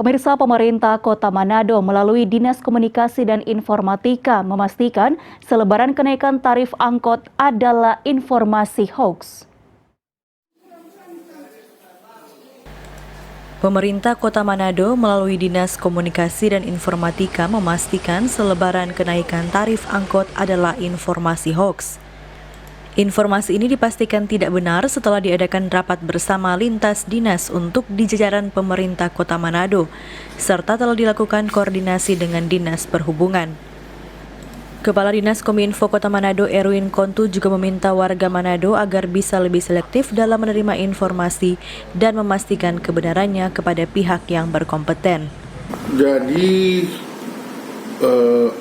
Pemirsa, pemerintah Kota Manado melalui Dinas Komunikasi dan Informatika memastikan selebaran kenaikan tarif angkot adalah informasi hoax. Pemerintah Kota Manado melalui Dinas Komunikasi dan Informatika memastikan selebaran kenaikan tarif angkot adalah informasi hoax. Informasi ini dipastikan tidak benar setelah diadakan rapat bersama lintas dinas untuk di jajaran pemerintah Kota Manado, serta telah dilakukan koordinasi dengan Dinas Perhubungan. Kepala Dinas Kominfo Kota Manado Erwin Kontu juga meminta warga Manado agar bisa lebih selektif dalam menerima informasi dan memastikan kebenarannya kepada pihak yang berkompeten. Jadi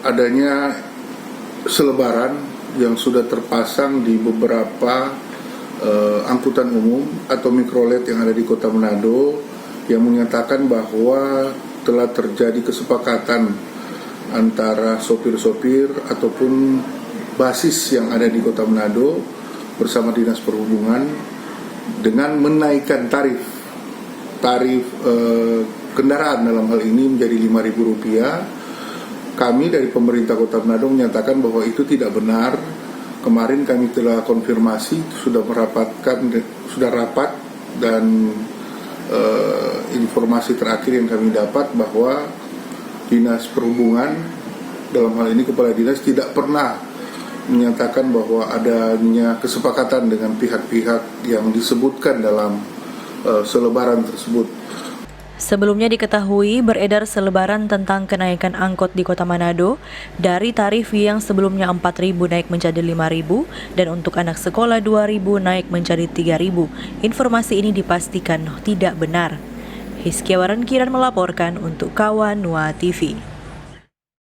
adanya selebaran yang sudah terpasang di beberapa angkutan umum atau mikrolet yang ada di Kota Manado yang menyatakan bahwa telah terjadi kesepakatan antara sopir-sopir ataupun basis yang ada di Kota Manado bersama Dinas Perhubungan dengan menaikkan tarif kendaraan dalam hal ini menjadi Rp5.000. Kami dari pemerintah Kota Manado menyatakan bahwa itu tidak benar. Kemarin kami telah konfirmasi, sudah rapat dan informasi terakhir yang kami dapat bahwa Dinas Perhubungan dalam hal ini Kepala Dinas tidak pernah menyatakan bahwa adanya kesepakatan dengan pihak-pihak yang disebutkan dalam selebaran tersebut. Sebelumnya diketahui beredar selebaran tentang kenaikan angkot di Kota Manado dari tarif yang sebelumnya Rp4.000 naik menjadi Rp5.000 dan untuk anak sekolah Rp2.000 naik menjadi Rp3.000. Informasi ini dipastikan tidak benar. Hizkiawaran Kiran melaporkan untuk Kawan Nua TV.